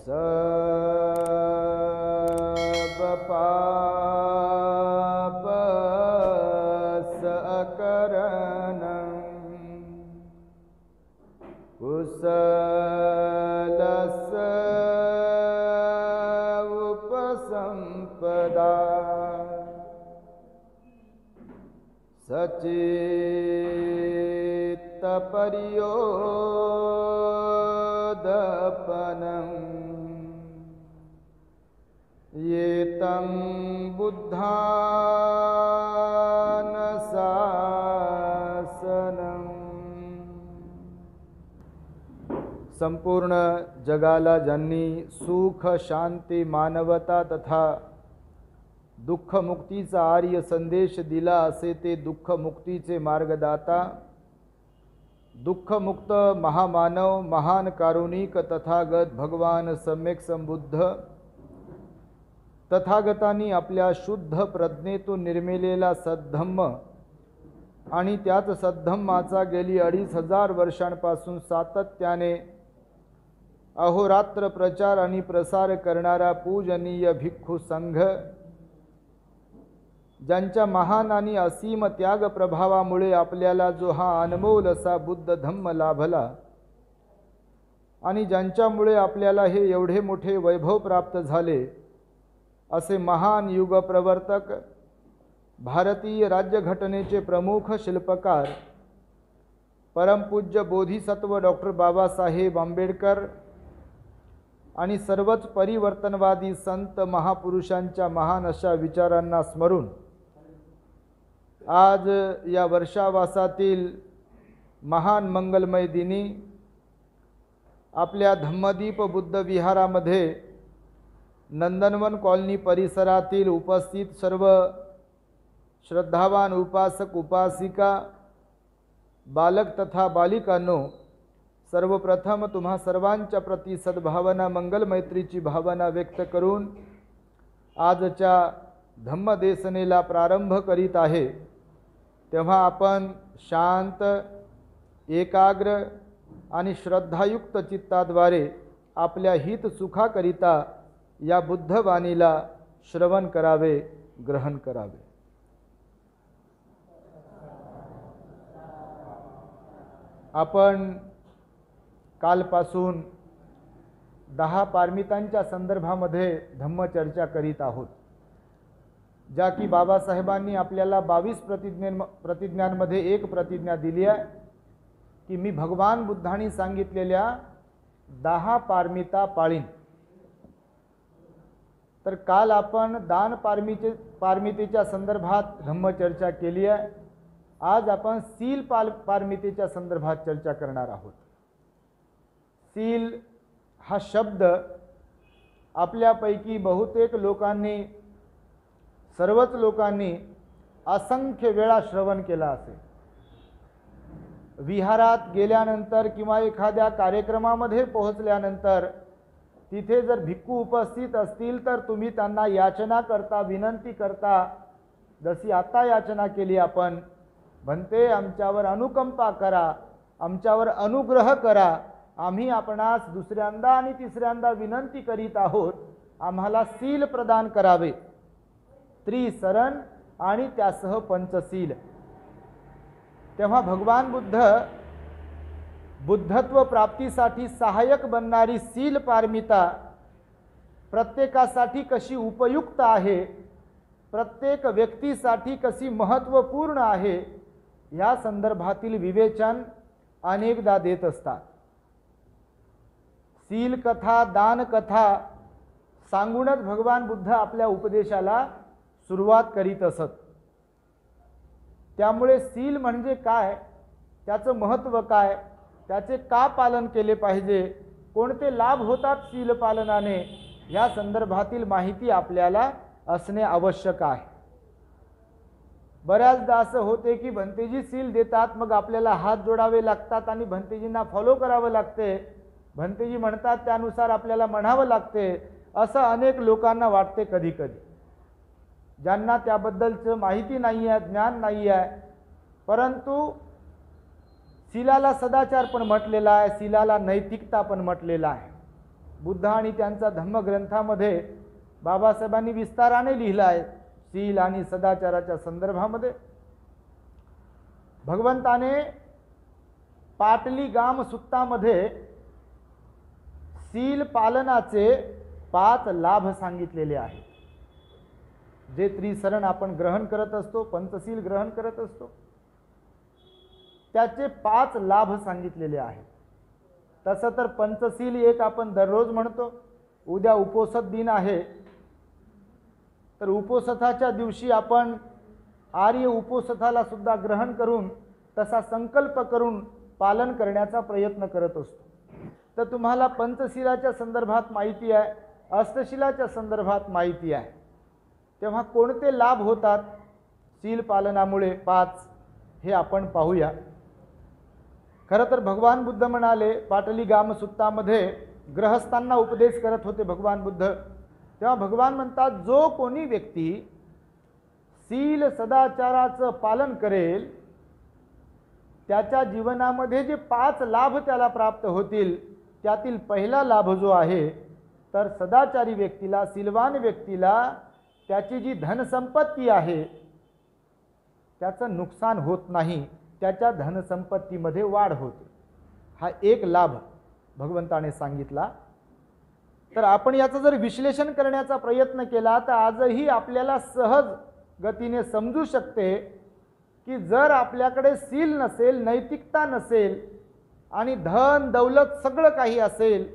सब पाप सकरणं कुशलस उपसंपदा सचित्तपर्योदपनं येतं बुद्धानशासनं। संपूर्ण जगाला ज्यांनी सुख शांती मानवता तथा दुःख मुक्तीचा आर्य संदेश दिला असे ते दुःख मुक्तीचे मार्गदाता दुःखमुक्त महामानव महान कारुणिक तथागत भगवान सम्यक संबुद्ध तथागतांनी आपल्या शुद्ध प्रज्ञेतून निर्मिलेला सद्धम्म आणि त्याच सद्धम्माचा गेली 2500 वर्षांपासून सातत्याने अहोरात्र प्रचार आणि प्रसार करणारा पूजनीय भिक्खू संघ, ज्यांच्या महान आणि असीम त्याग प्रभावामुळे आपल्याला जो हा अनमोल असा बुद्ध धम्म लाभला आणि ज्यांच्यामुळे आपल्याला हे एवढे मोठे वैभव प्राप्त झाले, असे महान युग प्रवर्तक भारतीय राज्यघटनेचे प्रमुख शिल्पकार परमपूज्य बोधिसत्व डॉक्टर बाबासाहेब आंबेडकर आणि सर्वच परिवर्तनवादी संत महापुरुषांच्या महान अशा विचारांना स्मरून आज या वर्षावासातील महान मंगलमय दिनी आपल्या धम्मदीप बुद्ध विहारामध्ये नंदनवन कॉलनी परिसरातील उपस्थित सर्व श्रद्धावान उपासक उपासिका बालक तथा बालिकांनो, सर्वप्रथम तुम्हा सर्वांच्या प्रती सद्भावना मंगल मैत्रीची भावना व्यक्त करून आजच्या धम्मदेशनेला प्रारंभ करीत आहे। तेव्हा आपण शांत एकाग्र आणि श्रद्धायुक्त चित्ताद्वारे आपल्या हित सुखाकरिता या बुद्धवाणीला श्रवण करावे, ग्रहण करावे। आपण कालपासून 10 पारमितांच्या संदर्भामध्ये धम्मचर्चा करीत आहोत, ज्या की बाबासाहेबांनी आपल्याला 22 प्रतिज्ञांमध्ये एक प्रतिज्ञा दिली आहे की मी भगवान बुद्धांनी सांगितलेल्या 10 पारमिता पाळीन। तर काल आपण दान पारमितेच्या संदर्भात धम्मचर्चा केली आहे। आज आपण सील पारमितेच्या संदर्भात चर्चा करणार आहोत। सील हा शब्द आपल्यापैकी बहुतेक लोकांनी, सर्वच लोकांनी असंख्य वेळा श्रवण केला असेल। विहारात गेल्यानंतर किंवा एखाद्या कार्यक्रमामध्ये पोहोचल्यानंतर तिथे जर भिक्खू उपस्थित असतील तर तुम्ही त्यांना याचना करता, विनंती करता, जशी आता याचना केली आपण, म्हणते आमच्यावर अनुकंपा करा, आमच्यावर अनुग्रह करा, आम्ही आपणास दुसऱ्यांदा आणि तिसऱ्यांदा विनंती करीत आहोत, आम्हाला सील प्रदान करावे, त्रिसरण आणि त्यासह पंचशील। तेव्हा भगवान बुद्ध बुद्धत्व प्राप्तीसाठी सहाय्यक बनणारी सील पारमिता प्रत्येकासाठी कशी उपयुक्त आहे, प्रत्येक व्यक्तीसाठी कशी महत्त्वपूर्ण आहे, या संदर्भातील विवेचन अनेकदा देत असतात। सील कथा, दान कथा सांगूनच भगवान बुद्ध आपल्या उपदेशाला सुरुवात करीत असत। त्यामुळे सील म्हणजे काय, त्याचं महत्त्व काय, त्याचे का पालन केले पाहिजे, कोणते लाभ होतात सील पालनाने, या संदर्भातील माहिती आपल्याला असणे आवश्यक आहे। बऱ्याचदा असं होते की भंतेजी सील देतात, मग आपल्याला हात जोडावे लागतात आणि भंतेजींना फॉलो करावं लागते, भंतेजी म्हणतात त्यानुसार आपल्याला म्हणावं लागते, असं अनेक लोकांना वाटते कधी कधी, ज्यांना त्याबद्दलचं माहिती नाही आहे, ज्ञान नाही आहे। परंतु सीलाला सदाचार पण म्हटलेला आहे, सीलाला नैतिकता पण म्हटलेला आहे। बुद्ध आणि त्यांचा धम्मग्रंथामध्ये बाबासाहेबांनी विस्ताराने लिहिलं आहे शील आणि सदाचाराच्या संदर्भामध्ये। भगवंताने पाटली गाम सुत्तामध्ये शील पालनाचे 5 लाभ सांगितलेले आहेत। जे त्रिसरण आपण ग्रहण करत असतो, पंचशील ग्रहण करत असतो, त्याचे 5 लाभ सांगितलेले आहेत। तसं तर पंचशील एक आपण दररोज म्हणतो। उद्या उपोषथ दिन आहे, तर उपोषथाच्या दिवशी आपण आर्य उपोषथाला सुद्धा ग्रहण करून तसा संकल्प करून पालन करण्याचा प्रयत्न करत असतो। तर तुम्हाला पंचशिलाच्या संदर्भात माहिती आहे, अष्टशिलाच्या संदर्भात माहिती आहे। तेव्हा कोणते लाभ होतात शील पालनामुळे 5 हे आपण पाहूया। खरं तर भगवान बुद्ध म्हणाले, पाटली गाम सुत्तामध्ये गृहस्थांना उपदेश करत होते भगवान बुद्ध। तेव्हा भगवान म्हणतात, जो कोणी व्यक्ती शील सदाचाराचं पालन करेल त्याच्या जीवनामध्ये जे 5 लाभ त्याला प्राप्त होतील, त्यातील पहिला लाभ जो आहे तर सदाचारी व्यक्तीला, शीलवान व्यक्तीला त्याची जी धनसंपत्ती आहे त्याचं नुकसान होत नाही, त्याच्या धनसंपत्तीमध्ये वाढ होते। हा एक लाभ भगवंताने सांगितला। तर आपण याचं जर विश्लेषण करण्याचा प्रयत्न केला तर आजही आपल्याला सहज गतीने समजू शकते की जर आपल्याकडे शील नसेल, नैतिकता नसेल आणि धन दौलत सगळं काही असेल,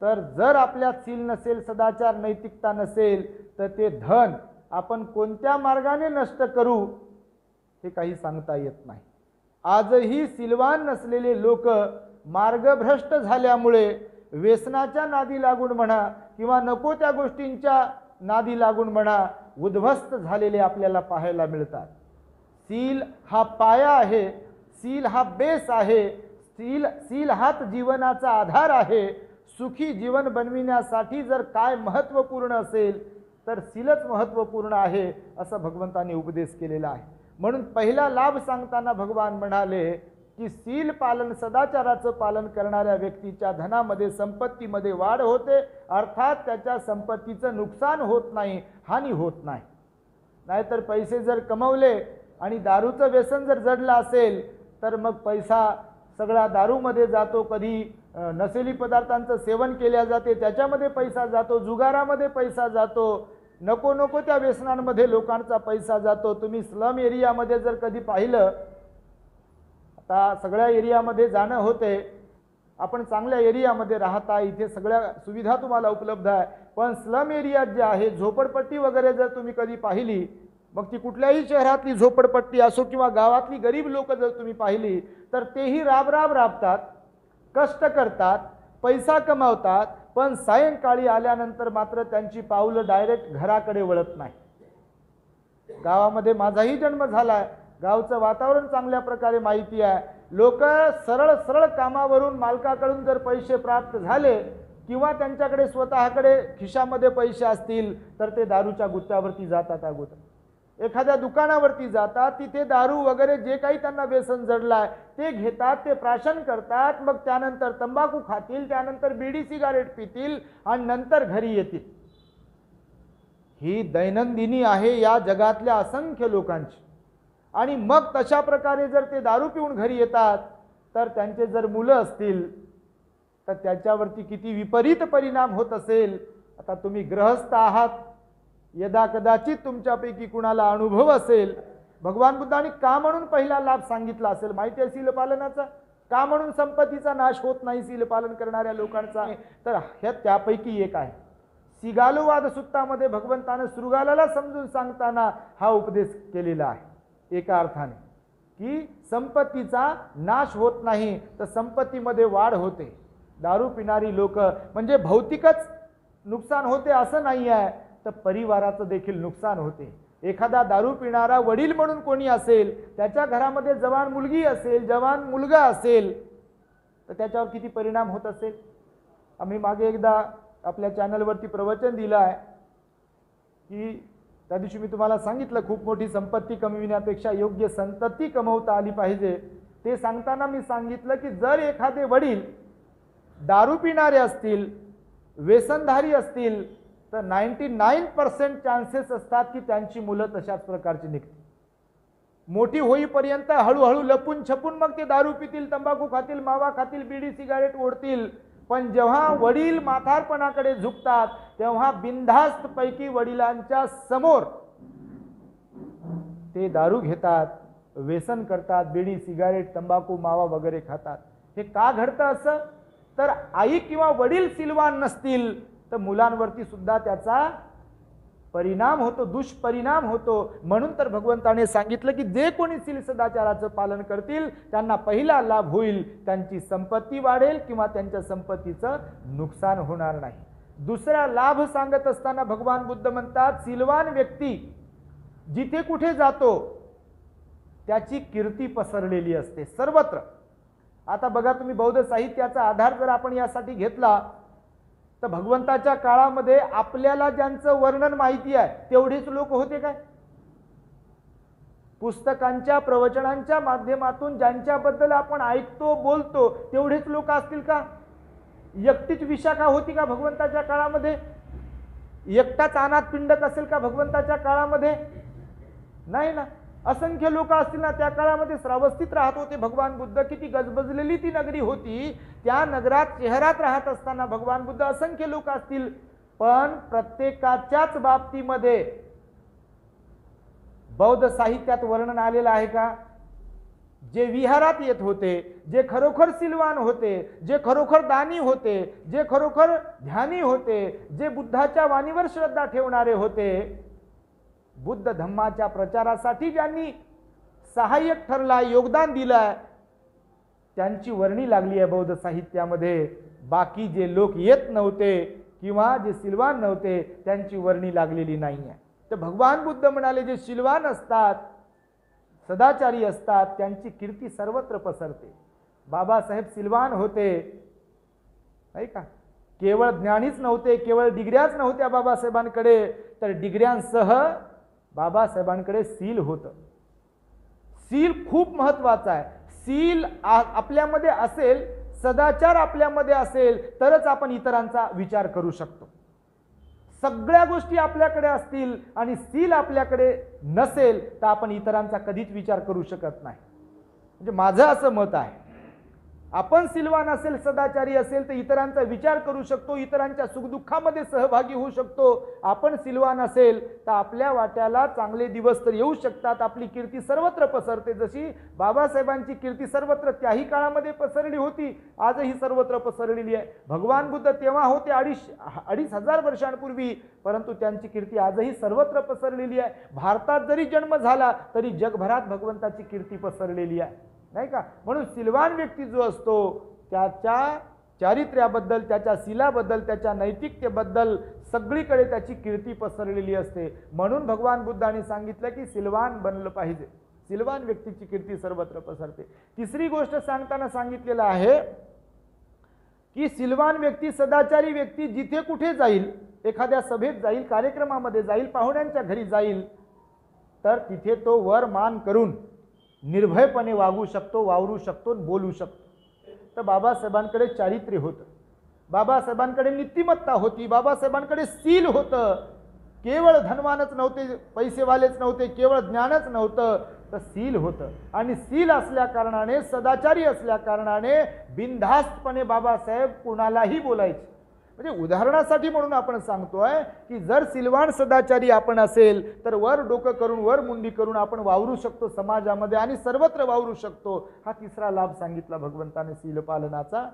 तर जर आपल्यात शील नसेल, सदाचार, नैतिकता नसेल, तर ते धन आपण कोणत्या मार्गाने नष्ट करू हे काही सांगता येत नाही। आजही शीलवान नसलेले लोक मार्गभ्रष्ट झाल्यामुळे व्यसनाच्या नादी लागून म्हणा किंवा नको त्या गोष्टींच्या नादी लागून म्हणा उद्ध्वस्त झालेले आपल्याला पाहायला मिळतात। शील हा पाया आहे, शील हा बेस आहे, शील हाच जीवनाचा आधार आहे। सुखी जीवन बनविण्यासाठी जर काय महत्त्वपूर्ण असेल तर शीलच महत्त्वपूर्ण आहे, असं भगवंतांनी उपदेश केलेला आहे। म्हणून पहिला लाभ सांगताना भगवान म्हणाले की शील पालन, सदाचाराचं पालन करणाऱ्या व्यक्तीच्या धनामध्ये, संपत्तीमध्ये वाढ होते, अर्थात त्याच्या संपत्तीचं नुकसान होत नाही, हानी होत नाही। नाहीतर पैसे जर कमवले आणि दारूचं व्यसन जर जडलं असेल तर मग पैसा सगळा दारूमध्ये जातो, कधी नशेली पदार्थांचं सेवन केल्या जाते त्याच्यामध्ये पैसा जातो, जुगारामध्ये पैसा जातो, नको नको त्या व्यसनांमध्ये लोकांचा पैसा जातो। तुम्ही स्लम एरियामध्ये जर कधी पाहिलं, आता सगळ्या एरियामध्ये जाणं होते, आपण चांगल्या एरियामध्ये राहता, इथे सगळ्या सुविधा तुम्हाला उपलब्ध आहे, पण स्लम एरियात जे आहे झोपडपट्टी वगैरे जर तुम्ही कधी पाहिली, मग ती कुठल्याही शहरातली झोपडपट्टी असो किंवा गावातली गरीब लोक जर तुम्ही पाहिली तर तेही राबतात, कष्ट करतात, पैसा कमावतात, पण सायंकाळी आल्यानंतर मात्र त्यांची पाऊलं डायरेक्ट घराकडे वळत नाही। गावामध्ये माझाही जन्म झालाय, गावचं वातावरण चांगल्या प्रकारे माहिती आहे। लोक सरळ सरळ कामावरून मालकाकडून जर पैसे प्राप्त झाले किंवा त्यांच्याकडे स्वतःकडे खिशामध्ये पैसे असतील तर ते दारूच्या गुत्त्यावरती जातात, अगोदर एखाद्या दुकानावरती जातात, तिथे दारू वगैरे जे काही त्यांना व्यसन जडलाय ते घेतात, ते प्राशन करतात, मग त्यानंतर तंबाखू खातील, त्यानंतर बीडी सिगारेट पितील आणि नंतर घरी येतील। ही दैनंदिनी आहे या जगातल्या असंख्य लोकांची। आणि मग तशा प्रकारे जर ते दारू पिऊन घरी येतात तर त्यांचे जर मुलं असतील तर त्याच्यावरती किती विपरीत परिणाम होत असेल। आता तुम्ही गृहस्थ आहात, यदा कदाचित तुमच्यापैकी कुणाला अनुभव असेल, भगवान बुद्धांनी का म्हणून पहिला लाभ सांगितला असेल माहिती आहे शील पालनाचा, का म्हणून संपत्तीचा नाश होत नाही शील पालन करणाऱ्या लोकांचा, तर हे त्यापैकी एक आहे। सिगालोवाद सुत्तामध्ये भगवंताने शृगालाला समजून सांगताना हा उपदेश केलेला आहे एका अर्थाने, की संपत्तीचा नाश होत नाही तर संपत्तीमध्ये वाढ होते। दारू पिणारी लोक म्हणजे भौतिकच नुकसान होते असं नाही आहे, तर परिवाराचं देखील नुकसान होते। एखादा दारू पिणारा वडील म्हणून कोणी असेल, त्याच्या घरामध्ये जवान मुलगी असेल, जवान मुलगा असेल, तर त्याच्यावर किती परिणाम होत असेल। आम्ही मागे एकदा आपल्या चॅनलवरती प्रवचन दिलं आहे की त्या दिवशी मी तुम्हाला सांगितलं खूप मोठी संपत्ती कमविण्यापेक्षा योग्य संतती कमवता आली पाहिजे। ते सांगताना मी सांगितलं की जर एखादे वडील दारू पिणारे असतील व्यसनधारी असतील तर 99% चान्सेस असतात की त्यांची मुलं तशाच प्रकारची निघतील. मोठी होईपर्यंत हळूहळू लपून छपून मग ते दारू पितील, तंबाखू खातील, मावा खातील, बीडी सिगारेट ओढतील. पण जेव्हा वडील म्हातारपणाकडे झुकतात तेव्हा बिनधास्त पैकी वडिलांच्या समोर ते दारू घेतात, व्यसन करतात, बीडी सिगारेट तंबाखू मावा वगैरे खातात. हे का घडतं असं? तर आई किंवा वडील सिलवान नसतील तर मुलांवरती सुद्धा त्याचा परिणाम होतो, दुष्परिणाम होतो. म्हणून तर भगवंताने सांगितलं की जे कोणी सील सदाचाराचं पालन करतील त्यांना पहिला लाभ होईल, त्यांची संपत्ती वाढेल किंवा त्यांच्या संपत्तीचं नुकसान होणार नाही. दुसरा लाभ सांगत असताना भगवान बुद्ध म्हणतात सिलवान व्यक्ती जिथे कुठे जातो त्याची कीर्ती पसरलेली असते सर्वत्र. आता बघा तुम्ही बौद्ध साहित्याचा आधार जर आपण यासाठी घेतला तर भगवंताच्या काळामध्ये आपल्याला ज्यांचं वर्णन माहिती आहे तेवढेच लोक होते काय? पुस्तकांच्या प्रवचनांच्या माध्यमातून ज्यांच्याबद्दल आपण ऐकतो बोलतो तेवढेच लोक असतील का? एकटीच विशाखा होती का भगवंताच्या काळामध्ये? एकटाच अनाथ पिंडक असेल का भगवंताच्या काळामध्ये? नाही ना. असंख्य लोक असतील ना. त्या काळामध्ये श्रावस्तीत राहत होते भगवान बुद्ध. किती गजबजलेली ती नगरी होती. त्या नगरात शहरात राहत असताना भगवान बुद्ध असंख्य लोक असतील, पण प्रत्येकाच्याच बाबतीमध्ये बौद्ध साहित्यात वर्णन आलेलं आहे का? जे विहारात येत होते, जे खरोखर सिलवान होते, जे खरोखर दानी होते, जे खरोखर ध्यानी होते, जे बुद्धाच्या वाणीवर श्रद्धा ठेवणारे होते, बुद्ध धम्माच्या प्रचारासाठी ज्यांनी सहाय्यक ठरला, योगदान दिलं, त्यांची वर्णी लागली आहे बौद्ध साहित्यामध्ये. बाकी जे लोक येत नव्हते किंवा जे सिलवान नव्हते त्यांची वर्णी लागलेली नाही आहे. तर भगवान बुद्ध म्हणाले जे सिलवान असतात, सदाचारी असतात, त्यांची कीर्ती सर्वत्र पसरते. बाबासाहेब सिलवान होते नाही का? केवळ ज्ञानीच नव्हते, केवळ डिग्र्याच नव्हत्या बाबासाहेबांकडे, तर डिग्र्यांसह बाबासाहेबांकडे सील होतं. सील खूप महत्वाचा आहे. सील आपल्यामध्ये असेल, सदाचार आपल्यामध्ये असेल तरच आपण इतरांचा विचार करू शकतो. सगळ्या गोष्टी आपल्याकडे असतील आणि सील आपल्याकडे नसेल तर आपण इतरांचा कधीच विचार करू शकत नाही. म्हणजे माझं असं मत आहे, आपण सिलवान असेल, सदाचारी असेल तर इतरांचा विचार करू शकतो, इतरांच्या सुखदुःखामध्ये सहभागी होऊ शकतो. आपण सिलवान असेल तर आपल्या वाट्याला चांगले दिवस तर येऊ शकतात, आपली कीर्ती सर्वत्र पसरते. जशी बाबासाहेबांची कीर्ती सर्वत्र त्याही काळामध्ये पसरली होती, आजही सर्वत्र पसरलेली आहे. भगवान बुद्ध तेव्हा होते 2,500 वर्षांपूर्वी, परंतु त्यांची कीर्ती आजही सर्वत्र पसरलेली आहे. भारतात जरी जन्म झाला तरी जगभरात भगवंताची कीर्ती पसरलेली आहे नाही का? म्हणून सिलवान व्यक्ती जो असतो त्याच्या चारित्र्याबद्दल, त्याच्या शीलाबद्दल, त्याच्या नैतिकतेबद्दल सगळीकडे त्याची कीर्ती पसरलेली असते. म्हणून भगवान बुद्धांनी सांगितलं की सिलवान बनलं पाहिजे. सिलवान व्यक्तीची कीर्ती सर्वत्र पसरते. तिसरी गोष्ट सांगताना सांगितलेलं आहे की सिलवान व्यक्ती, सदाचारी व्यक्ती जिथे कुठे जाईल, एखाद्या सभेत जाईल, कार्यक्रमामध्ये जाईल, पाहुण्यांच्या घरी जाईल, तर तिथे तो वर मान करून निर्भयपणे वागू शकतो, वावरू शकतो, बोलू शकतो. तर बाबासाहेबांकडे चारित्र्य होतं, बाबासाहेबांकडे नीतिमत्ता होती, बाबासाहेबांकडे सील होतं. केवळ धनवानच नव्हते, पैसेवालेच नव्हते, केवळ ज्ञानच नव्हतं, तर सील होतं. आणि सील असल्या कारणाने, सदाचारी असल्या कारणाने बिनधास्तपणे बाबासाहेब कुणालाही बोलायचे. म्हणजे उदाहरणासाठी म्हणून आपण सांगतोय की जर सिलवान सदाचारी आपण असेल तर वर डोकं करून, वर मुंडी करून आपण वावरू शकतो समाजामध्ये आणि सर्वत्र वावरू शकतो. हा तिसरा लाभ सांगितला भगवंताने सील पालनाचा.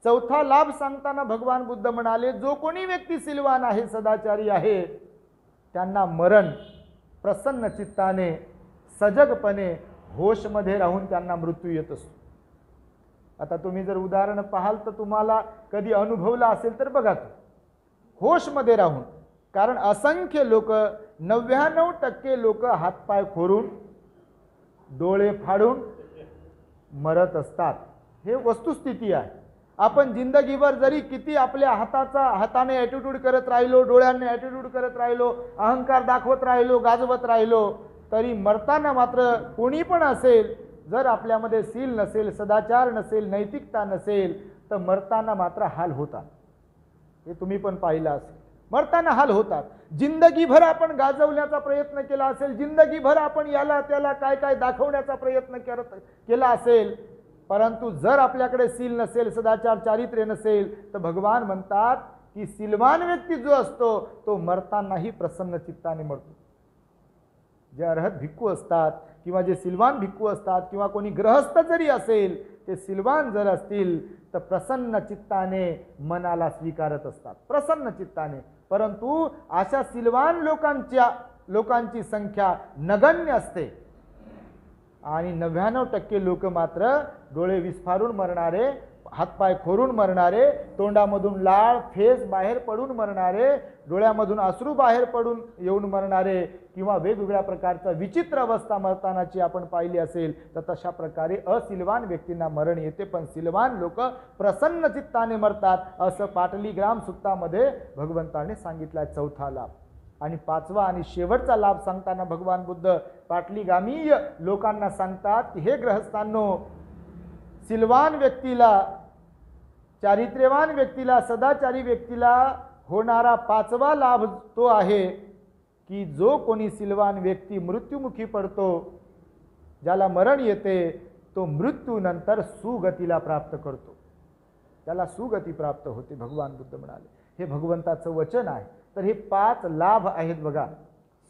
चौथा लाभ सांगताना भगवान बुद्ध म्हणाले जो कोणी व्यक्ती सिलवान आहे, सदाचारी आहे, त्यांना मरण प्रसन्न चित्ताने, सजगपणे, होशमध्ये राहून त्यांना मृत्यू येत असतो. आता तुम्ही जर उदाहरण पाहाल तर तुम्हाला कधी अनुभवला असेल तर बघा, होशमध्ये राहून. कारण असंख्य लोक, 99% लोक हातपाय खोरून, डोळे फाडून मरत असतात. हे वस्तुस्थिती आहे. आपण जिंदगीभर जरी किती आपल्या हाताने ॲटिट्यूड करत राहिलो, डोळ्यांनी ॲटिट्यूड करत राहिलो, अहंकार दाखवत राहिलो, गाजवत राहिलो, तरी मरताना मात्र कोणी पण असेल, जर आपल्यामध्ये सील नसेल, सदाचार नसेल, नैतिकता नसेल, तर मरताना मात्र हाल होतात. हे तुम्ही पण पाहिलं असेल. मरताना हाल होतात. जिंदगीभर आपण गाजवण्याचा प्रयत्न केला असेल, जिंदगीभर आपण याला त्याला काय काय दाखवण्याचा प्रयत्न केला असेल, परंतु जर आपल्याकडे सील नसेल, सदाचार चारित्र्य नसेल, तर भगवान म्हणतात की सीलवान व्यक्ती जो असतो तो मरतानाही प्रसन्न चित्ताने मरतो. जे अर्हत भिक्खू असतात किंवा जे सिलवान भिक्खू असतात किंवा कोणी ग्रहस्थ जरी असेल, ते सिलवान जर असतील तर प्रसन्न चित्ताने मनाला स्वीकारत असतात, प्रसन्न चित्ताने. परंतु अशा सिलवान लोकांची संख्या नगण्य असते आणि 99% लोक मात्र डोळे विस्फारून मरणारे, हातपाय खोरून मरणारे, तोंडामधून लाळ फेस बाहेर पडून मरणारे, डोळ्यामधून अश्रू बाहेर पडून येऊन मरणारे किंवा वेगवेगळ्या प्रकारचा विचित्र अवस्था मरतानाची आपण पाहिली असेल, तर तशा प्रकारे असिलवान व्यक्तींना मरण येते. पण सिलवान लोक प्रसन्न चित्ताने मरतात, असं पाटली ग्राम सुक्तामध्ये भगवंताने सांगितलं आहे. चौथा लाभ. आणि पाचवा आणि शेवटचा लाभ सांगताना भगवान बुद्ध पाटलीगामीय लोकांना सांगतात की हे ग्रहस्थांनो, सिलवान व्यक्तीला, चारित्र्यवान व्यक्तीला, सदाचारी व्यक्तीला होणारा पाचवा लाभ तो आहे की जो कोणी सिलवान व्यक्ती मृत्युमुखी पडतो, ज्याला मरण येते, तो मृत्यूनंतर सुगतीला प्राप्त करतो, त्याला सुगती प्राप्त होते. भगवान बुद्ध म्हणाले. हे भगवंताचं वचन आहे. तर हे 5 लाभ आहेत बघा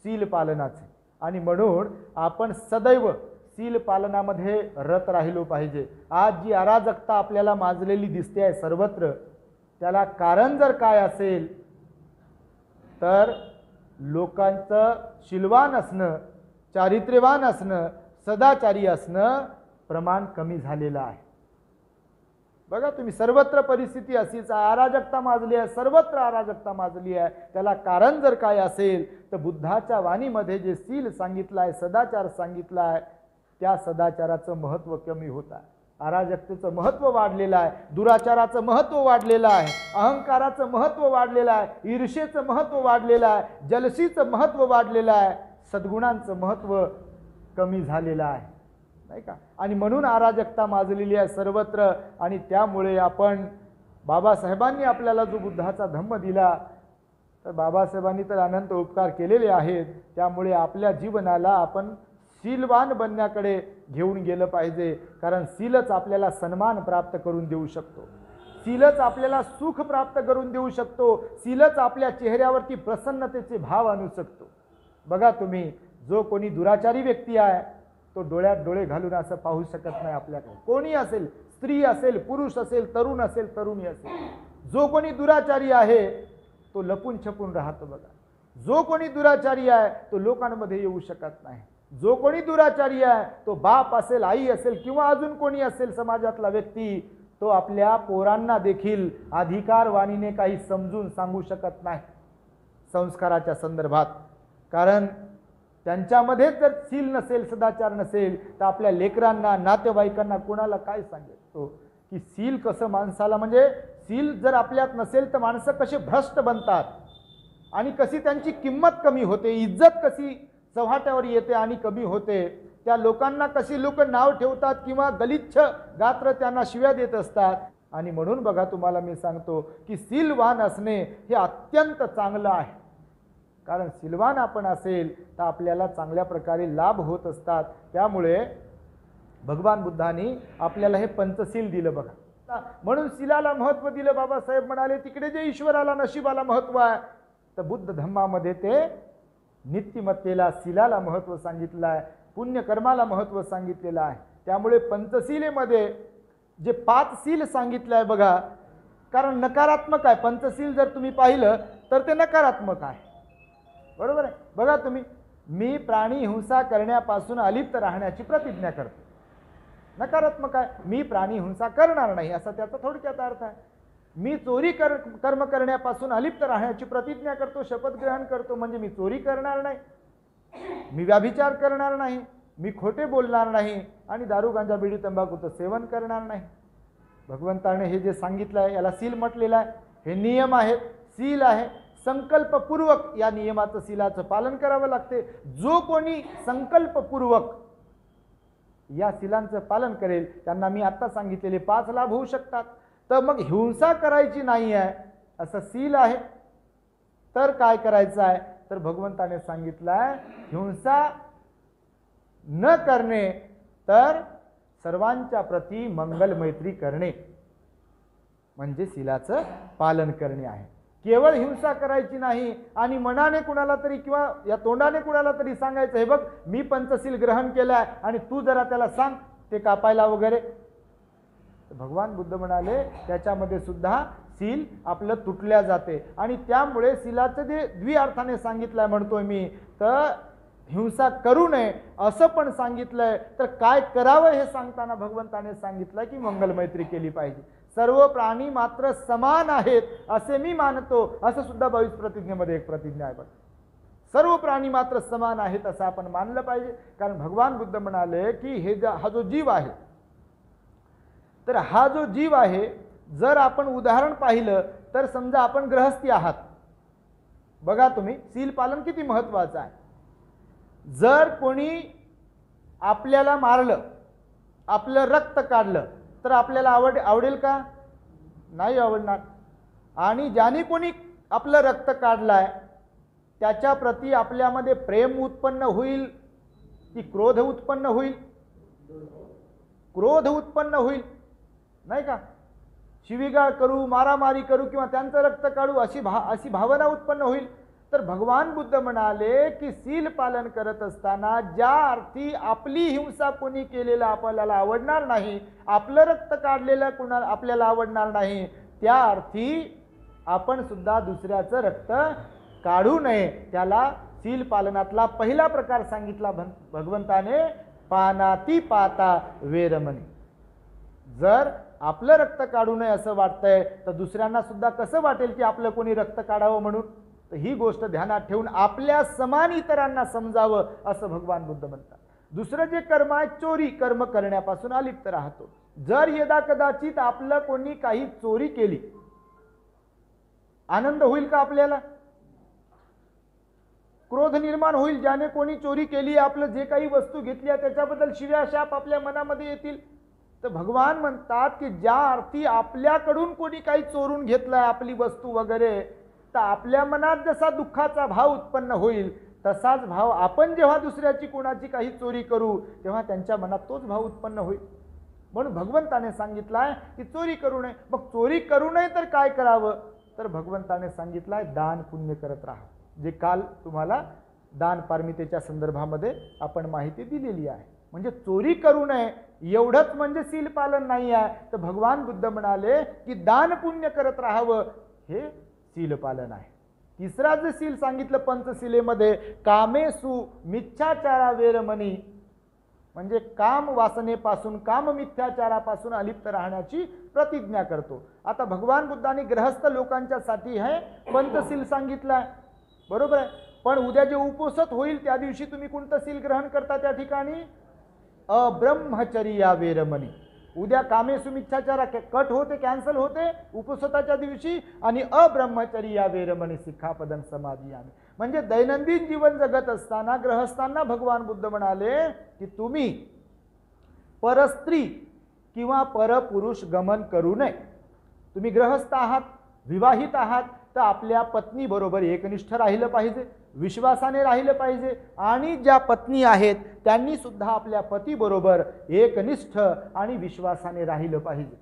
सील पालनाचे. आणि म्हणून आपण सदैव सील पालनामध्ये रत राहिलो पाहिजे. आज जी अराजकता आपल्याला माजलेली दिसते आहे सर्वत्र, त्याला कारण जर काय असेल तर लोकांचं शीलवान असणं, चारित्र्यवान असणं, सदाचारी असणं प्रमाण कमी झालेलं आहे. बघा तुम्ही, सर्वत्र परिस्थिती अशीच आहे, अराजकता माजली आहे, सर्वत्र अराजकता माजली आहे. त्याला कारण जर काय असेल तर बुद्धाच्या वाणीमध्ये जे सील सांगितलं आहे, सदाचार सांगितला आहे, त्या सदाचाराचं महत्त्व कमी होत आहे. अराजकतेचं महत्त्व वाढलेलं आहे, दुराचाराचं महत्त्व वाढलेलं आहे, अहंकाराचं महत्त्व वाढलेलं आहे, ईर्षेचं महत्त्व वाढलेलं आहे, जलसीचं महत्त्व वाढलेलं आहे, सद्गुणांचं महत्त्व कमी झालेलं आहे, नाही का. आणि म्हणून अराजकता माजलेली आहे सर्वत्र. आणि त्यामुळे आपण बाबासाहेबांनी आपल्याला जो बुद्धाचा धम्म दिला, तर बाबासाहेबांनी तर अनंत उपकार केलेले आहेत. त्यामुळे आपल्या जीवनाला आपण शीलवान बनण्याकडे घेऊन गेलं पाहिजे. कारण सीलच आपल्याला सन्मान प्राप्त करून देऊ शकतो, सीलच आपल्याला सुख प्राप्त करून देऊ शकतो, सीलच आपल्या चेहऱ्यावरती प्रसन्नतेचे भाव आणू शकतो. बघा तुम्ही, जो कोणी दुराचारी व्यक्ती आहे तो डोळ्यात डोळे घालून असं पाहू शकत नाही आपल्याकडे. कोणी असेल, स्त्री असेल, पुरुष असेल, तरुण असेल, तरुणी असेल, जो कोणी दुराचारी आहे तो लपून छपून राहतो. बघा, जो कोणी दुराचारी आहे तो लोकांमध्ये येऊ शकत नाही. जो कोणी दुराचारी आहे तो बाप असेल, आई असेल किंवा अजून कोणी असेल समाजातला व्यक्ती, तो आपल्या पोरांना देखील अधिकारवाणीने काही समजून सांगू शकत नाही संस्काराच्या संदर्भात. कारण त्यांच्यामध्ये जर सील नसेल, सदाचार नसेल, तर आपल्या लेकरांना, नातेवाईकांना कोणाला काय सांगतो की सील कसं माणसाला, म्हणजे सील जर आपल्यात नसेल तर माणसं कसे भ्रष्ट बनतात आणि कशी त्यांची किंमत कमी होते, इज्जत कशी चव्हाट्यावर येते आणि कमी होते, त्या लोकांना कशी लोक नाव ठेवतात किंवा गलिच्छ गात्र त्यांना शिव्या देत असतात. आणि म्हणून बघा तुम्हाला मी सांगतो की सीलवान असणे हे अत्यंत चांगलं आहे. कारण सीलवान आपण असेल तर आपल्याला चांगल्या प्रकारे लाभ होत असतात. त्यामुळे भगवान बुद्धांनी आपल्याला हे पंचशील दिलं बघा. म्हणून सीलाला महत्त्व दिलं. बाबासाहेब म्हणाले तिकडे जे ईश्वराला, नशिबाला महत्त्व आहे, तर बुद्ध धम्मामध्ये ते नीतिमत्तेला, सीलाला महत्त्व सांगितलं आहे, पुण्यकर्माला महत्त्व सांगितलेलं आहे. त्यामुळे पंचशीलेमध्ये जे 5 सील सांगितलं आहे बघा, कारण नकारात्मक आहे. पंचशील जर तुम्ही पाहिलं तर ते नकारात्मक आहे, बरोबर आहे. बघा तुम्ही, मी प्राणी हिंसा करण्यापासून अलिप्त राहण्याची प्रतिज्ञा करतो, नकारात्मक आहे. मी प्राणी हिंसा करणार नाही असा त्याचा थोडक्यात अर्थ आहे. मी चोरी कर्म करण्यापासून अलिप्त राहण्याची प्रतिज्ञा करतो, शपथ ग्रहण करतो, म्हणजे मी चोरी करणार नाही, मी व्यभिचार करणार नाही, मी खोटे बोलणार नाही आणि दारू, गांजा, बिडी, तंबाखूचं सेवन करणार नाही. भगवंताने हे जे सांगितलं आहे याला सील म्हटलेलं आहे. हे नियम आहेत, सील आहे. संकल्पपूर्वक या नियमाचं, सीलाचं पालन करावं लागते. जो कोणी संकल्पपूर्वक या सीलांचं पालन करेल त्यांना मी आता सांगितलेले 5 लाभ होऊ शकतात. तर मग हिंसा करायची नाही आहे, असं सील आहे, तर काय करायचं आहे, तर भगवंताने सांगितलंय हिंसा न करणे, तर सर्वांच्या प्रती मंगल मैत्री करणे म्हणजे सीलाचं पालन करणे आहे. केवळ हिंसा करायची नाही आणि मनाने कुणाला तरी किंवा या तोंडाने कुणाला तरी सांगायचं, हे बघ मी पंचशील ग्रहण केलाय आणि तू जरा त्याला सांग ते कापायला वगैरे. भगवान बुद्ध म्हणाले त्याच्यामध्ये सुद्धा सील आपलं तुटल्या जाते आणि त्यामुळे सीलाचं जे द्विअर्थाने सांगितलंय म्हणतोय मी, तर हिंसा करू नये असं पण सांगितलंय, तर काय करावं हे सांगताना भगवंताने सांगितलंय की मंगल मैत्री केली पाहिजे. सर्व प्राणी मात्र समान आहेत असे मी मानतो, असं सुद्धा 22 प्रतिज्ञेमध्ये एक प्रतिज्ञा आहे. सर्व प्राणी मात्र समान आहेत असं आपण मानलं पाहिजे. कारण भगवान बुद्ध म्हणाले की हा जो जीव आहे, तर हा जो जीव आहे, जर आपण उदाहरण पाहिलं तर समजा आपण गृहस्थी आहात. बघा तुम्ही, सील पालन किती महत्वाचं आहे. जर कोणी आपल्याला मारलं, आपलं रक्त काढलं, तर आपल्याला आवडेल का? नाही आवडणार. आणि ज्याने कोणी आपलं रक्त काढलाय त्याच्या प्रती आपल्यामध्ये प्रेम उत्पन्न होईल की क्रोध उत्पन्न होईल? क्रोध उत्पन्न होईल, नाही का? शिवीगाळ करू, मारामारी करू किंवा त्यांचं रक्त काढू अशी भावना उत्पन्न होईल. तर भगवान बुद्ध म्हणाले की सील पालन करत असताना ज्या अर्थी आपली हिंसा कोणी केलेलं आपल्याला आवडणार नाही, आपलं रक्त काढलेलं कोणाला आपल्याला आवडणार नाही, त्या अर्थी आपण सुद्धा दुसऱ्याचं रक्त काढू नये. त्याला सील पालनातला पहिला प्रकार सांगितला भगवंताने, पानाती पाता वेरमणी. जर आपलं रक्त काढू नये असं वाटतंय तर दुसऱ्यांना सुद्धा कसं वाटेल की आपलं कोणी रक्त काढावं म्हणून? तर ही गोष्ट ध्यानात ठेवून आपल्या समान इतरांना समजावं असं भगवान बुद्ध म्हणतात. दुसरं जे कर्म आहे, चोरी कर्म करण्यापासून अलिप्त राहतो. जर यदा कदाचित आपलं कोणी काही चोरी केली, आनंद होईल का आपल्याला? क्रोध निर्माण होईल. ज्याने कोणी चोरी केली, आपलं जे काही वस्तू घेतली त्याच्याबद्दल शिव्या शाप आपल्या मनामध्ये येतील. तर भगवान म्हणतात की ज्या अर्थी आपल्याकडून कोणी काही चोरून घेतलाय आपली वस्तू वगैरे, तर आपल्या मनात जसा दुःखाचा भाव उत्पन्न होईल, तसाच भाव आपण जेव्हा दुसऱ्याची कोणाची काही चोरी करू तेव्हा त्यांच्या मनात तोच भाव उत्पन्न होईल. म्हणून भगवंताने सांगितलंय की चोरी करू नये. मग चोरी करू नये तर काय करावं? तर भगवंताने सांगितलंय दान पुण्य करत राहा. जे काल तुम्हाला दान पारमितेच्या संदर्भामध्ये आपण माहिती दिलेली आहे. म्हणजे चोरी करू नये एवढंच म्हणजे सील पालन नाही आहे, तर भगवान बुद्ध म्हणाले की दान पुण्य करत राहावं, हे सील पालन आहे. तिसरा जे सील सांगितलं पंचशिलेमध्ये, कामेसु मिथ्याचारा वेरमणी, म्हणजे काम वासनेपासून, काम मिथ्याचारापासून अलिप्त राहण्याची प्रतिज्ञा करतो. आता भगवान बुद्धांनी गृहस्थ लोकांच्यासाठी हे पंचशील सांगितलं, बरोबर आहे. पण उद्या जे उपोषित होईल त्या दिवशी तुम्ही कोणतं सील ग्रहण करता? त्या ठिकाणी अब्रह्मचर्या वेरमणी. उद्या कामेसु मिथ्याचारा कट होते, कॅन्सल होते उपोषिताच्या दिवशी, आणि अब्रह्मचर्या वेरमणी सिक्खापदं समादियामि. म्हणजे दैनंदिन जीवन जगत असताना गृहस्थांना भगवान बुद्ध म्हणाले की तुम्ही परस्त्री किंवा परपुरुष गमन करू नये. तुम्ही गृहस्थ आहात, विवाहित आहात, तर आपल्या पत्नी बरोबर एकनिष्ठ राहिलं पाहिजे, विश्वासाने राहिलं पाहिजे. आणि ज्या पत्नी आहेत त्यांनी सुद्धा आपल्या पती बरोबर एकनिष्ठ आणि विश्वासाने राहिलं पाहिजे.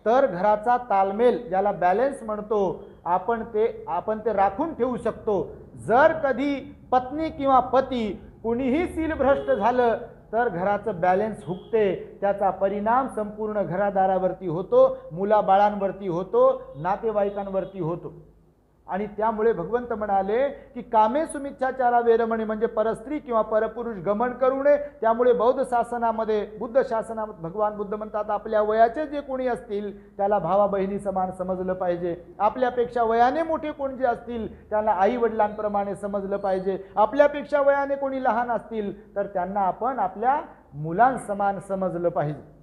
तर घराचा तालमेल, ज्याला बॅलन्स म्हणतो आपण ते राखून ठेवू शकतो. जर कधी पत्नी किंवा पती कोणीही सीलभ्रष्ट झालं तर घराचं बॅलन्स हुकते. त्याचा परिणाम संपूर्ण घरादारावरती होतो, मुलाबाळांवरती होतो, नातेवाईकांवरती होतो. आणि त्यामुळे भगवंत म्हणाले की कामेसु मिथ्याचारा वेरमणी, म्हणजे परस्त्री किंवा परपुरुष गमन करू नये. त्यामुळे बौद्ध शासनामध्ये, बुद्ध शासनामध्ये भगवान बुद्ध म्हणतात आपल्या वयाचे जे कोणी असतील त्याला भावा बहिणी समान समजलं पाहिजे. आपल्यापेक्षा वयाने मोठे कोण जे असतील त्यांना आई वडिलांप्रमाणे समजलं पाहिजे. आपल्यापेक्षा वयाने कोणी लहान असतील तर त्यांना आपण आपल्या मुलांसमान समजलं पाहिजे.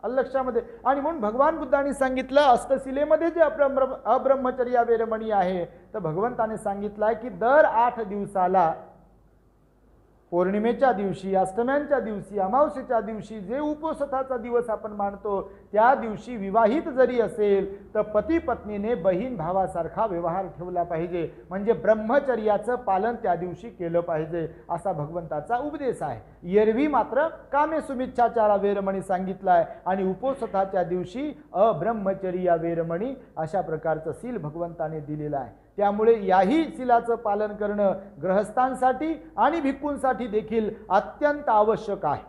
लक्षामध्ये. आणि म्हणून भगवान बुद्धांनी सांगितलं अष्टशिलेमध्ये जे अब्रह्मचर्या वेरमणी आहे, तर भगवंताने सांगितलं आहे की दर 8 दिवसाला पौर्णिमेच्या दिवशी, अष्टम्यांच्या दिवशी, अमावस्येच्या दिवशी जे उपोषथाचा दिवस आपण मानतो त्या दिवशी विवाहित जरी असेल तर पती पत्नीने बहीण भावासारखा व्यवहार ठेवला पाहिजे, म्हणजे ब्रह्मचर्याचं पालन त्या दिवशी केलं पाहिजे असा भगवंताचा उपदेश आहे। एरवी मात्र कामे सुमिच्छाचारा वेरमणी सांगितला आहे आणि उपोषथाच्या दिवशी अब्रह्मचर्या वेरमणी अशा प्रकारचं सील भगवंताने दिलेलं आहे। त्यामुळे याही सीलाचं पालन करणं गृहस्थांसाठी आणि भिक्खूंसाठी देखील अत्यंत आवश्यक आहे।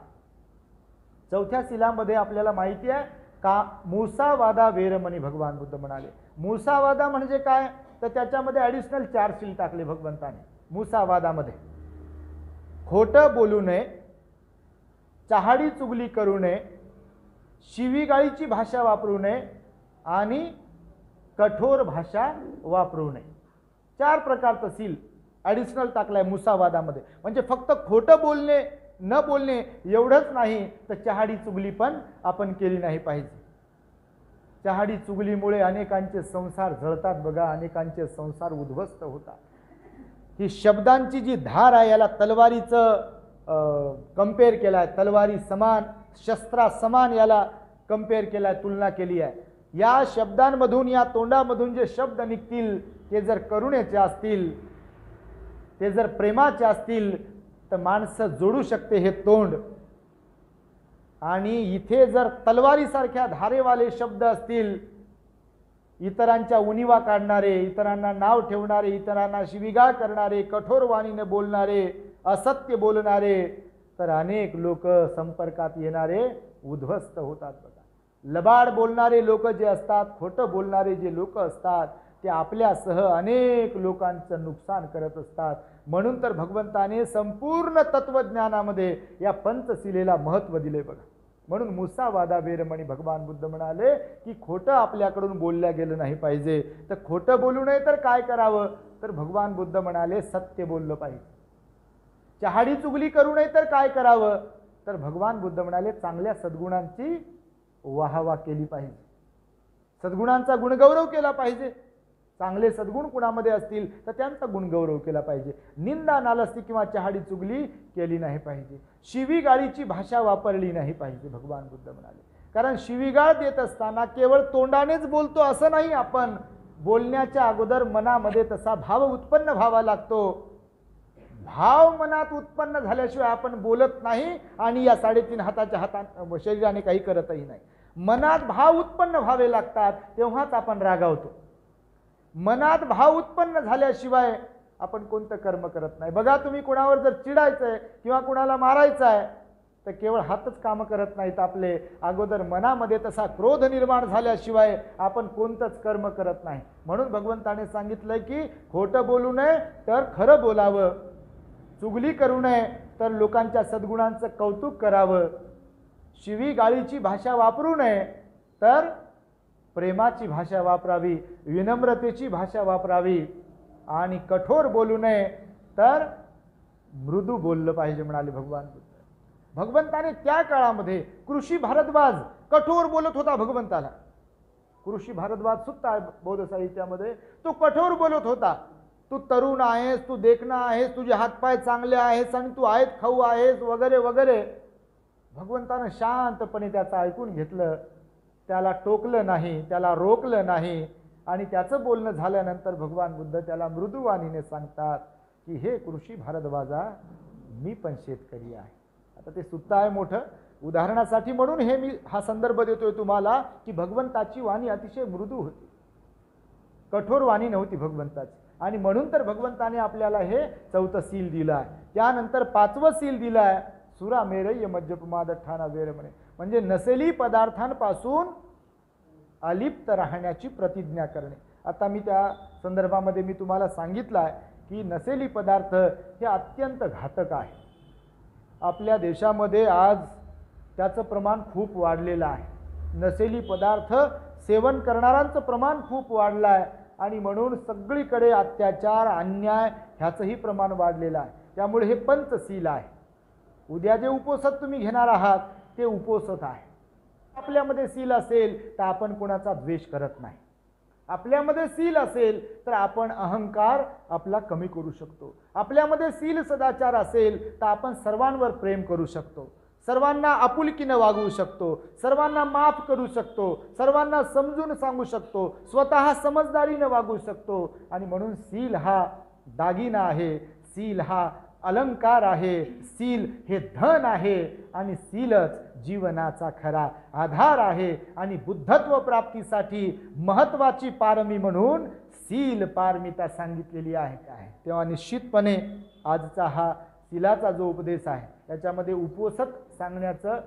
चौथ्या सीलामध्ये आपल्याला माहिती आहे का मुसावादा वेरमणी भगवान बुद्ध म्हणाले। मुसावादा म्हणजे काय तर त्याच्यामध्ये ॲडिशनल 4 सील टाकले भगवंताने। मुसावादामध्ये खोटं बोलू नये, चहाडी चुगली करू नये, शिवीगाळीची भाषा वापरू नये आणि कठोर भाषा वापरू नये। 4 प्रकारचं सील ॲडिशनल टाकलाय मुसावादामध्ये। म्हणजे फक्त खोटं बोलणे न बोलणे एवढंच नाही तर चहाडी चुगली पण आपण केली नाही पाहिजे। चहाडी चुगलीमुळे अनेकांचे संसार जळतात बघा, अनेकांचे संसार उद्ध्वस्त होतात। ही शब्दांची जी धार आहे याला तलवारीचं कंपेअर केलाय, तलवारी समान, शस्त्रा समान याला कंपेअर केलाय, तुलना केली आहे। या शब्दांमधून, या तोंडामधून जे शब्द निघतील ते जर करुणेचे असतील, ते जर प्रेमाचे असतील तर माणसं जोडू शकते हे तोंड। आणि इथे जर तलवारीसारख्या धारेवाले शब्द असतील, इतरांच्या उणिवा काढणारे, इतरांना नाव ठेवणारे, इतरांना शिवीगाळ करणारे, कठोर वाणीने बोलणारे, असत्य बोलणारे, तर अनेक लोक संपर्कात येणारे उद्ध्वस्त होतात बघा। लबाड बोलणारे लोक जे असतात, खोटं बोलणारे जे लोक असतात ते आपल्यासह अनेक लोकांचं नुकसान करत असतात। म्हणून तर भगवंताने संपूर्ण तत्वज्ञानामध्ये या पंचशिलेला महत्त्व दिले बघा। म्हणून मुसावादा वेरमणी भगवान बुद्ध म्हणाले की खोटं आपल्याकडून बोलल्या गेलं नाही पाहिजे। तर खोटं बोलू नये तर काय करावं तर भगवान बुद्ध म्हणाले सत्य बोललं पाहिजे। चहाडी चुगली करू नये तर काय करावं तर भगवान बुद्ध म्हणाले चांगल्या सद्गुणांची वाहवा केली पाहिजे, सद्गुणांचा गुणगौरव केला पाहिजे। चांगले सद्गुण कुणामध्ये असतील तर त्यांचा गुणगौरव केला पाहिजे। निंदा नालस्ती किंवा चहाडी चुगली केली नाही पाहिजे। शिवीगाळीची भाषा वापरली नाही पाहिजे भगवान बुद्ध म्हणाले। कारण शिवीगाळ देत असताना केवळ तोंडानेच बोलतो असं नाही, आपण बोलण्याच्या अगोदर मनामध्ये तसा भाव उत्पन्न व्हावा लागतो। भाव मनात उत्पन्न झाल्याशिवाय आपण बोलत नाही आणि या 3.5 हाताच्या शरीराने काही करतही नाही। मनात भाव उत्पन्न व्हावे लागतात तेव्हाच आपण रागावतो। मनात भाव उत्पन्न झाल्याशिवाय आपण कोणतं कर्म करत नाही। बघा तुम्ही कोणावर जर चिडायचं आहे किंवा कोणाला मारायचं आहे तर केवळ हातच काम करत नाहीत आपले, अगोदर मनामध्ये तसा क्रोध निर्माण झाल्याशिवाय आपण कोणतंच कर्म करत नाही। म्हणून भगवंताने सांगितलंय की खोटं बोलू नये तर खरं बोलावं, चुगली करू नये तर लोकांच्या सद्गुणांचं कौतुक करावं, शिवीगाळीची भाषा वापरू नये तर प्रेमाची भाषा वापरावी, विनम्रतेची भाषा वापरावी आणि कठोर बोलू नये तर मृदू बोललं पाहिजे म्हणाले भगवान बुद्ध। भगवंताने त्या काळामध्ये कृषी भारद्वाज कठोर बोलत होता भगवंताला। कृषी भारद्वाज सुद्धा बौद्ध साहित्यामध्ये तो कठोर बोलत होता। तू तरुण आहेस, तू देखणा आहेस, तुझे हातपाय चांगले आहेस आणि तू आयत खाऊ आहेस वगैरे वगैरे। भगवंताने शांतपणे त्याचं ऐकून घेतलं, त्याला टोकलं नाही, त्याला रोकलं नाही आणि त्याचं बोलणं झाल्यानंतर भगवान बुद्ध त्याला मृदुवाणीने सांगतात की हे कृषी भारद्वाजा, मी पण शेतकरी आहे। आता ते सुद्धा आहे मोठं उदाहरणासाठी म्हणून हे मी हा संदर्भ देतोय तुम्हाला की भगवंताची वाणी अतिशय मृदू होती, कठोर वाणी नव्हती भगवंताची। आणि म्हणून तर भगवंताने आपल्याला हे 4थं सील दिलं आहे। त्यानंतर 5वं सील दिलं आहे सुरा मेरय मज्जपमादठाना वेरमणे, म्हणजे नसेली पदार्थांपासून अलिप्त राहण्याची प्रतिज्ञा करणे। आता मी त्या संदर्भामध्ये मी तुम्हाला सांगितलं आहे की नसेली पदार्थ हे अत्यंत घातक आहे। आपल्या देशामध्ये आज त्याचं प्रमाण खूप वाढलेलं आहे। नसेली पदार्थ सेवन करणाऱ्यांचं प्रमाण खूप वाढलं आहे आणि म्हणून सगळीकडे अत्याचार, अन्याय ह्याचंही प्रमाण वाढलेलं आहे। त्यामुळे हे पंचशील आहे। उद्या जे उपोषण तुम्ही घेणार आहात ते उपोषण आहे। आपल्यामध्ये सील असेल तर आपण कोणाचा द्वेष करत नाही, आपल्यामध्ये सील असेल तर आपण अहंकार आपला कमी करू शकतो. आपल्यामध्ये सील सदाचार असेल तर आपण सर्वांवर प्रेम करू शकतो, सर्वांना आपुलकीने वागवू शकतो, सर्वांना माफ करू शकतो, सर्वांना समजून सांगू शकतो, स्वतः समजदारीने वागू शकतो. आणि म्हणून सील हा दागिना आहे, सील हा अलंकार आहे, सील हे धन आहे आणि सीलच जीवनाचा खरा आधार आहे. आणि बुद्धत्व प्राप्तीसाठी महत्त्वाची पारमी म्हणून सील पारमिता सांगितलेली आहे. काय तेव्हा निश्चितपणे आजचा हा सीलाचा जो उपदेश आहे त्याच्यामध्ये उपोषक सांगण्याचं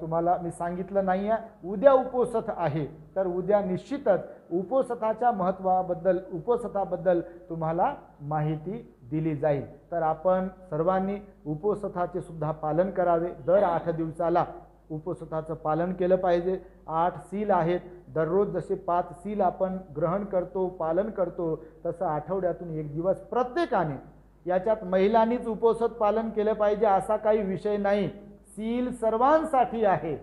तुम्हाला मी सांगितलं नाही आहे. उद्या उपोषथ आहे तर उद्या निश्चितच उपोषथाच्या महत्त्वाबद्दल उपोषथाबद्दल तुम्हाला माहिती दिली जाईल. तर आपण सर्वांनी उपोषथाचे सुद्धा पालन करावे. दर 8 दिवसाला उपोषथाचं पालन केलं पाहिजे. 8 सील आहेत. दररोज जसे 5 सील आपण ग्रहण करतो पालन करतो तसं आठवड्यातून 1 दिवस प्रत्येकाने, याच्यात महिलांनीच उपोषथ पालन केलं पाहिजे असा काही विषय नाही. सील सर्वांसाठी आहे,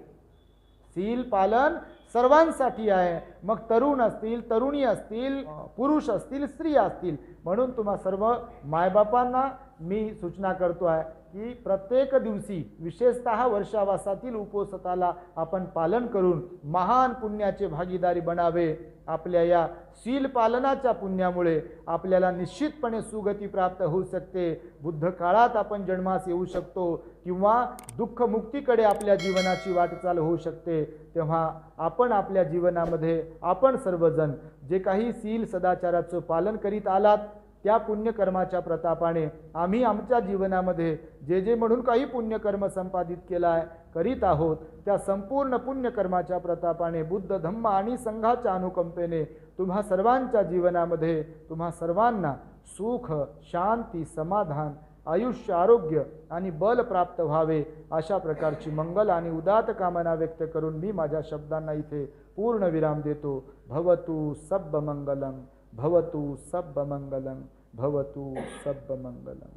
सील पालन सर्वांसाठी आहे. मग तरुण असतील, तरुणी असतील, पुरुष असतील, स्त्री असतील. म्हणून तुम्हा सर्व मायबापांना मी सूचना करतो आहे की प्रत्येक दिवशी विशेषतः वर्षावासातील उपोषथाला आपण पालन करून महान पुण्याचे भागीदारी बनावे. आपल्या या सील पालनाच्या पुण्यामुळे आपल्याला निश्चितपणे सुगती प्राप्त होऊ शकते. बुद्ध काळात आपण जन्मास येऊ शकतो किंवा दुःखमुक्तीकडे आपल्या जीवनाची वाटचाल होऊ शकते. तेव्हा आपण आपल्या जीवनामध्ये आपण सर्वजण जे काही सील सदाचाराचं पालन करीत आलात त्या पुण्यकर्माच्या प्रतापाने आम्ही आमच्या जीवनामध्ये जे जे म्हणून काही पुण्यकर्म संपादित केला आहे करीत आहोत त्या संपूर्ण पुण्यकर्माच्या प्रतापाने बुद्ध धम्म आणि संघाच्या अनुकंपेने तुम्हा सर्वांच्या जीवनामध्ये तुम्हा सर्वांना सुख, शांती, समाधान, आयुष्य, आरोग्य आणि बल प्राप्त व्हावे अशा प्रकारची मंगल आणि उदात्त कामना व्यक्त करून मी माझ्या शब्दांना इथे पूर्ण विराम देतो. भवतु सब्ब मंगलम, भवतु सब्ब मंगलम, भवतु सब्ब मंगलम.